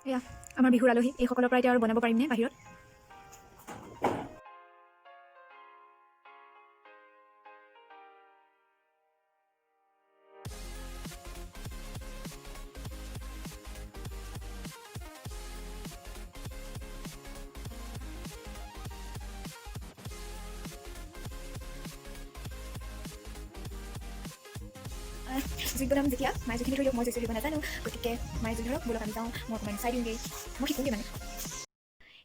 এয়া আমাৰ বিহুৰ আলহী এইসকলৰ পৰা এতিয়া আৰু বনাব পাৰিমনে বাহিৰত। জুইত বনাম যেতিয়া মায়ে জুইখিনি থৈ দিয়ক, মই জুই চলিব নাজানো, গতিকে মায়ে জুই ধৰক ব'লক আমি যাওঁ, মই অকণমান চাই দিওঁগৈ, মই শিকোঁগৈ মানে।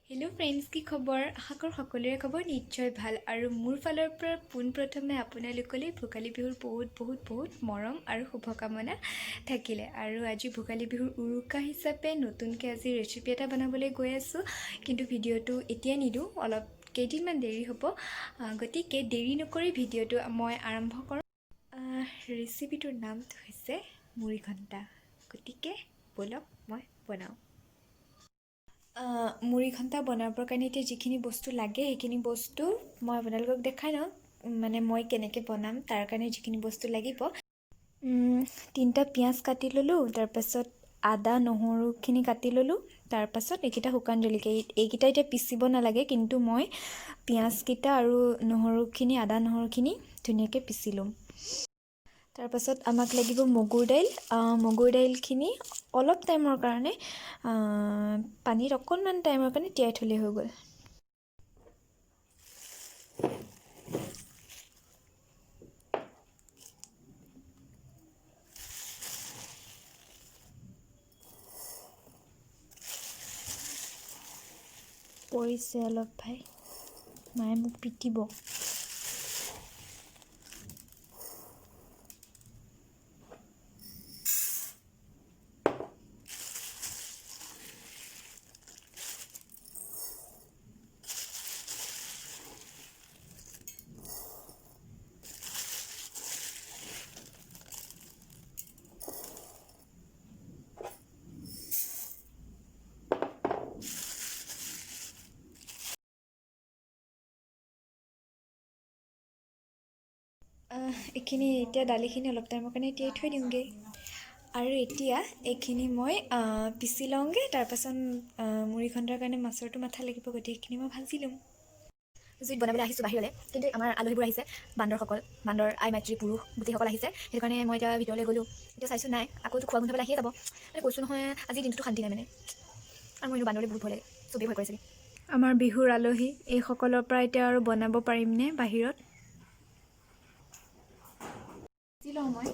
হেল্ল' ফ্ৰেণ্ডছ, কি খবৰ? আশা কৰোঁ সকলোৰে খবৰ নিশ্চয় ভাল। আৰু মোৰ ফালৰ পৰা পোনপ্ৰথমে আপোনালোকলৈ ভোগালী বিহুৰ বহুত বহুত বহুত মৰম আৰু শুভকামনা থাকিলে। আৰু আজি ভোগালী বিহুৰ উৰুকা হিচাপে নতুনকৈ আজি ৰেচিপি এটা বনাবলৈ গৈ আছোঁ, কিন্তু ভিডিঅ'টো এতিয়াই নিদিওঁ, অলপ কেইদিনমান দেৰি হ'ব, গতিকে দেৰি নকৰি ভিডিঅ'টো মই আৰম্ভ কৰোঁ। ৰেচিপিটোৰ নামটো হৈছে মুড়ি ঘণ্টা, গতিকে ব'লক মই বনাওঁ। মুড়ি ঘণ্টা বনাবৰ কাৰণে এতিয়া যিখিনি বস্তু লাগে সেইখিনি বস্তু মই আপোনালোকক দেখাই লওঁ, মানে মই কেনেকৈ বনাম তাৰ কাৰণে যিখিনি বস্তু লাগিব। 3টা পিঁয়াজ কাটি ল'লোঁ, তাৰপাছত আদা নহৰুখিনি কাটি ল'লোঁ, তাৰপাছত এইকেইটা শুকান জলকীয়া, এইকেইটা এতিয়া পিচিব নালাগে, কিন্তু মই পিঁয়াজকেইটা আৰু নহৰুখিনি আদা নহৰুখিনি ধুনীয়াকৈ পিচি ল'ম। তাৰপাছত আমাক লাগিব মগুৰ দাইল। মগুৰ দাইলখিনি অলপ টাইমৰ কাৰণে পানীত অকণমান টাইমৰ কাৰণে তিয়াই থ'লেই হৈ গ'ল। পৰিছে অলপ ভাই, মায়ে মোক পিটিব। এইখিনি এতিয়া দালিখিনি অলপ টাইমৰ কাৰণে তিয়াই থৈ দিওঁগৈ। আৰু এতিয়া এইখিনি মই পিচি লওঁগৈ, তাৰপাছত মুড়ি ঘণ্টাৰ কাৰণে মাছৰটো মাথা লাগিব, গতিকে এইখিনি মই ভাজি ল'ম। জুইত বনাবলৈ আহিছোঁ বাহিৰলৈ, কিন্তু আমাৰ আলহীবোৰ আহিছে, বান্দৰসকল, বান্দৰ আই মাতৃ পুৰুষ গোটেইসকল আহিছে, সেইটো কাৰণে মই এতিয়া ভিতৰলৈ গ'লোঁ। এতিয়া চাইছোঁ নাই, আকৌ খোৱা গোন্ধাবলৈ আহিয়ে যাব, মানে কৈছোঁ নহয় আজি দিনটোতো শান্তি নাই মানে। আৰু মই বান্দৰলৈ বহুত ভয় লাগে, চবেই ভয় কৰিছে। আমাৰ বিহুৰ আলহী এইসকলৰ পৰা এতিয়া আৰু বনাব পাৰিমনে বাহিৰত। ভাজি লওঁ মই।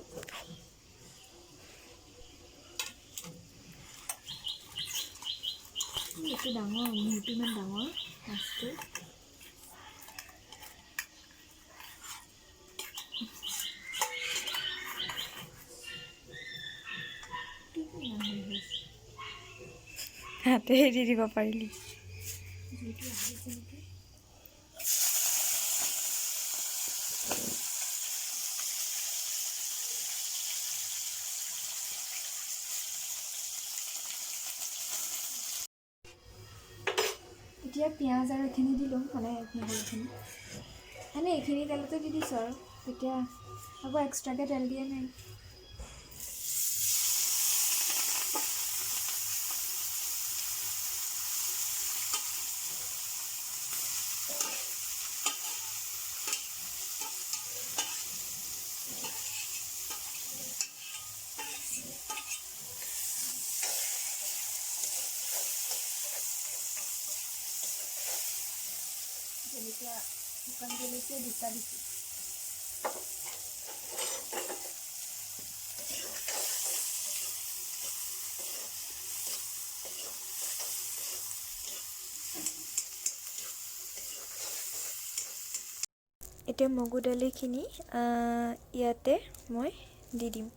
এইটো ডাঙৰ, মূৰটো ইমান ডাঙৰ মাছটো। হাতে এৰি দিব পাৰিলি। এতিয়া পিঁয়াজ আৰু এইখিনি দিলোঁ, মানে নহৰুখিনি, মানে এইখিনি তেলতে দি দিছোঁ আৰু তেতিয়া আকৌ এক্সট্ৰাকৈ তেল দিয়া নাই। জলকীয়া, শুকান জলকীয়া 2টা দিছোঁ। এতিয়া মগু দালিখিনি ইয়াতে মই দি দিম।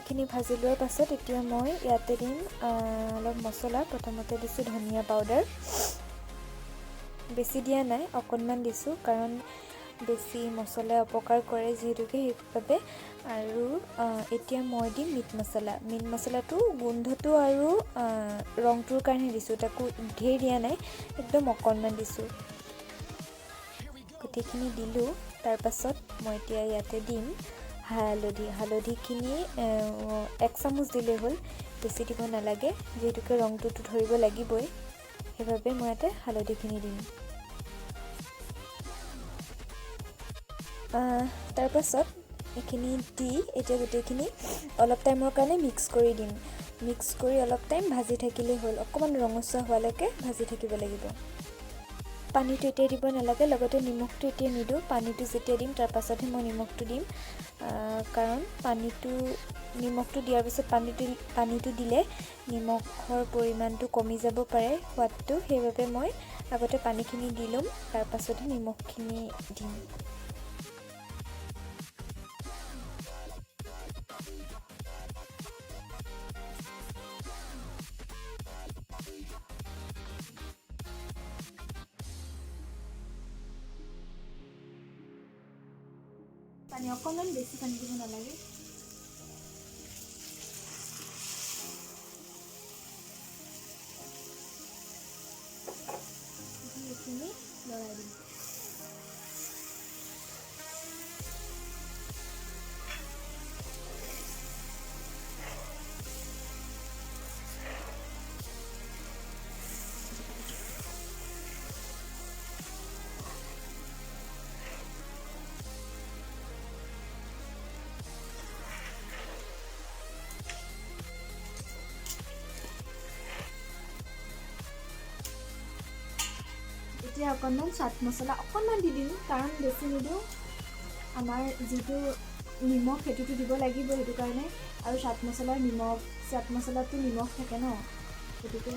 পানীখিনি ভাজি লোৱাৰ পাছত এতিয়া মই ইয়াতে দিম অলপ মছলা। প্ৰথমতে দিছোঁ ধনিয়া পাউডাৰ, বেছি দিয়া নাই, অকণমান দিছোঁ, কাৰণ বেছি মছলা অপকাৰ কৰে যিহেতুকে সেইবাবে। আৰু এতিয়া মই দিম মিট মছলা। মিট মছলাটো গোন্ধটো আৰু ৰংটোৰ কাৰণে দিছোঁ, তাকো ঢেৰ দিয়া নাই, একদম অকণমান দিছোঁ। গোটেইখিনি দিলোঁ। তাৰপাছত মই এতিয়া ইয়াতে দিম হালধিখিনি 1 চামুচ দিলেই হ'ল, বেছি দিব নালাগে, যিহেতুকে ৰংটোতো ধৰিব লাগিবই, সেইবাবে মই ইয়াতে হালধিখিনি দিম। তাৰপাছত এইখিনি দি এতিয়া গোটেইখিনি অলপ টাইমৰ কাৰণে মিক্স কৰি দিম। মিক্স কৰি অলপ টাইম ভাজি থাকিলেই হ'ল, অকণমান ৰঙচুৱা হোৱালৈকে ভাজি থাকিব লাগিব। পানীটো এতিয়া দিব নালাগে, লগতে নিমখটো এতিয়া নিদিওঁ, পানীটো যেতিয়া দিম তাৰ পাছতহে মই নিমখটো দিম, কাৰণ নিমখটো দিয়াৰ পিছত পানীটো দিলে নিমখৰ পৰিমাণটো কমি যাব পাৰে, সোৱাদটো, সেইবাবে মই আগতে পানীখিনি দি ল'ম, তাৰ পাছতহে নিমখখিনি দিম। পানী অকণমান বেছি পানী দিব নালাগে। এইখিনি লৰাই দিম। এতিয়া অকণমান চাট মছলা অকণমান দি দিম, কাৰণ বেছি নিদিওঁ, আমাৰ যিটো নিমখ সেইটোতো দিব লাগিব, সেইটো কাৰণে। আৰু চাট মছলাটো নিমখ থাকে ন, গতিকে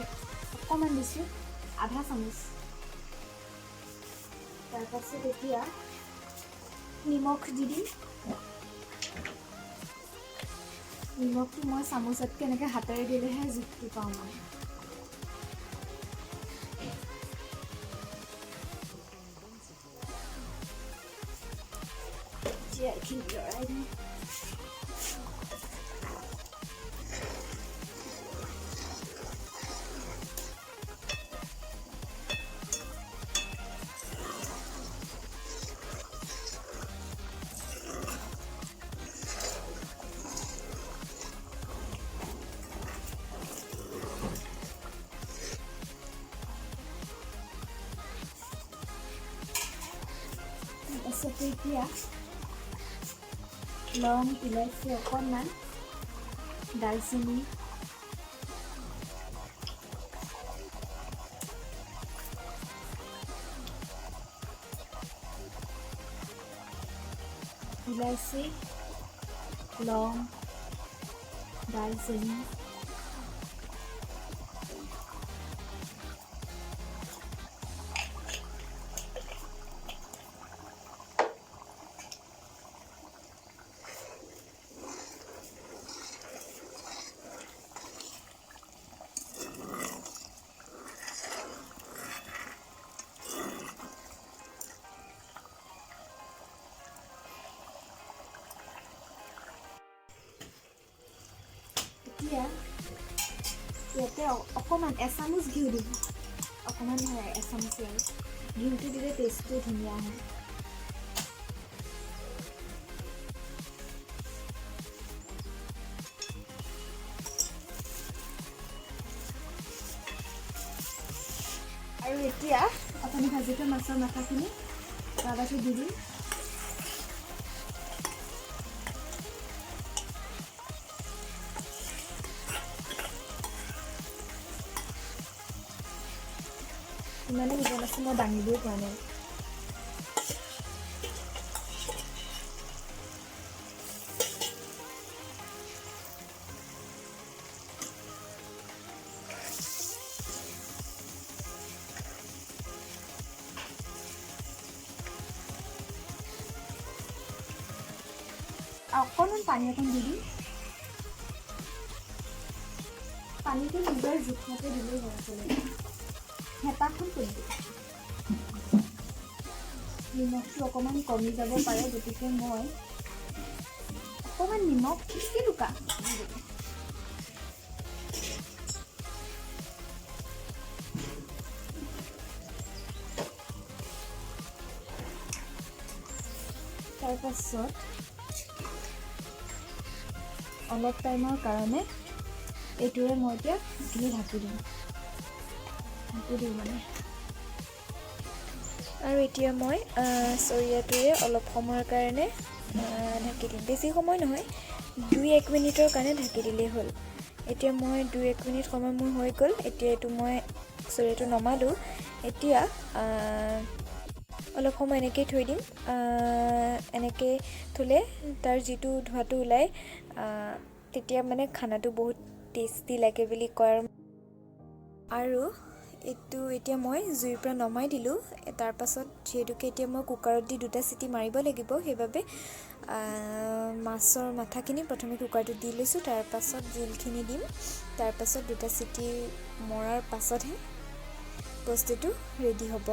অকণমান দিছোঁ, আধা চামুচ। তাৰপাছত এতিয়া নিমখ দি দিম। নিমখটো মই চামুচতকৈ এনেকৈ হাতেৰে দিলেহে জোখটো পাওঁ মই। এতিয়া এইখিনি লৰাই দিম। তাৰপাছতে এতিয়া লং, ইলাচি অকণমান, দালচেনি, ইলাচি, লং, দালচেনি, এতিয়া ইয়াতে অকণমান এচামুচ ঘিউ দিম, অকণমান নহয় এচামুচে, আৰু ঘিউটো দিলে টেষ্টটো ধুনীয়া হয়। আৰু এতিয়া আপুনি ভাজি থোৱা মাছৰ মাথাখিনি তাতে দি দিম। ইমানে ওজন আছে, মই দাঙিবই পৰা নাই। অকণমান পানী অকণ দি দিম। পানীটো নিজৰ জোখমতে দিলেই হয় আচলতে হেতাখন কোনটো নিমখটো অকণমান কমি যাব পাৰে গতিকে মই অকণমান নিমখ চিলুকা তাৰপাছত অলপ টাইমৰ কাৰণে এইটোৰে মই এতিয়া এইখিনি ঢাকি দিওঁ মানে আৰু এতিয়া মই চৰিয়াটোৰে অলপ সময়ৰ কাৰণে ঢাকি দিম বেছি সময় নহয় 2-1 মিনিটৰ কাৰণে ঢাকি দিলেই হ'ল এতিয়া মই 2-1 মিনিট সময় মোৰ হৈ গ'ল এতিয়া এইটো মই চৰিয়াটো নমালোঁ এতিয়া অলপ সময় এনেকৈ থৈ দিম এনেকৈ থ'লে তাৰ যিটো ধোঁৱাটো ওলায় তেতিয়া মানে খানাটো বহুত টেষ্টি লাগে বুলি কয় আৰু এইটো এতিয়া মই জুইৰ পৰা নমাই দিলোঁ তাৰ পাছত যিহেতুকে এতিয়া মই কুকাৰত দি 2টা চিটি মাৰিব লাগিব সেইবাবে মাছৰ মাথাখিনি প্ৰথমে কুকাৰটোত দি লৈছোঁ তাৰ পাছত জোলখিনি দিম তাৰ পাছত 2টা চিটি মৰাৰ পাছতহে বস্তুটো ৰেডি হ'ব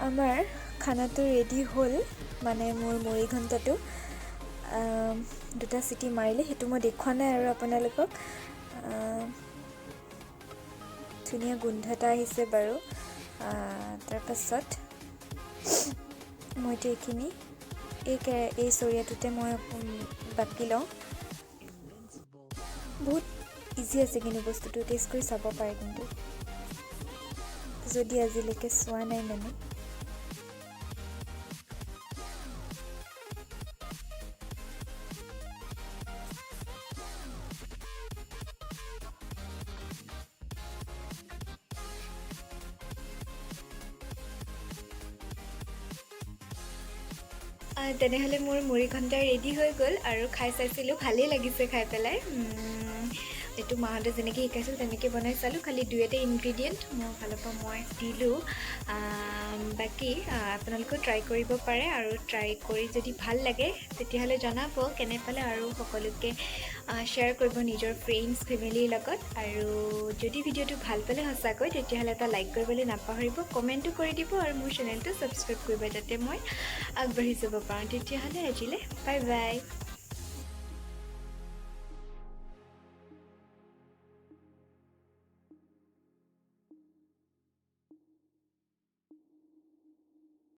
আমাৰ খানাটো ৰেডি হ'ল মানে মোৰ মুড়ি ঘণ্টাটো 2টা চিটি মাৰিলে সেইটো মই দেখুওৱা নাই আৰু আপোনালোকক ধুনীয়া গোন্ধ এটা আহিছে বাৰু তাৰপাছত মই এতিয়া এইখিনি এই চৰিয়াটোতে মই বাকি লওঁ বহুত ইজি আছে কিন্তু বস্তুটো টেষ্ট কৰি চাব পাৰে কিন্তু যদি আজিলৈকে চোৱা নাই মানে তেনেহ'লে মোৰ মুড়ি ঘণ্টা ৰেডি হৈ গ'ল আৰু খাই চাইছিলোঁ ভালেই লাগিছে খাই পেলাই এইটো মাহঁতে যেনেকৈ শিকাইছিল তেনেকৈ বনাই চালোঁ খালি 2টা ইনগ্ৰিডিয়েণ্ট মোৰ ফালৰ পৰা মই দিলোঁ বাকী আপোনালোকেও ট্ৰাই কৰিব পাৰে আৰু ট্ৰাই কৰি যদি ভাল লাগে তেতিয়াহ'লে জনাব কেনে পালে আৰু সকলোকে শ্বেয়াৰ কৰিব নিজৰ ফ্ৰেণ্ডছ ফেমিলিৰ লগত আৰু যদি ভিডিঅ'টো ভাল পালে সঁচাকৈ তেতিয়াহ'লে এটা লাইক কৰিবলৈ নাপাহৰিব কমেণ্টো কৰি দিব আৰু মোৰ চেনেলটো ছাবস্ক্ৰাইব কৰিব যাতে মই আগবাঢ়ি যাব পাৰোঁ তেতিয়াহ'লে আজিলৈ বাই বাই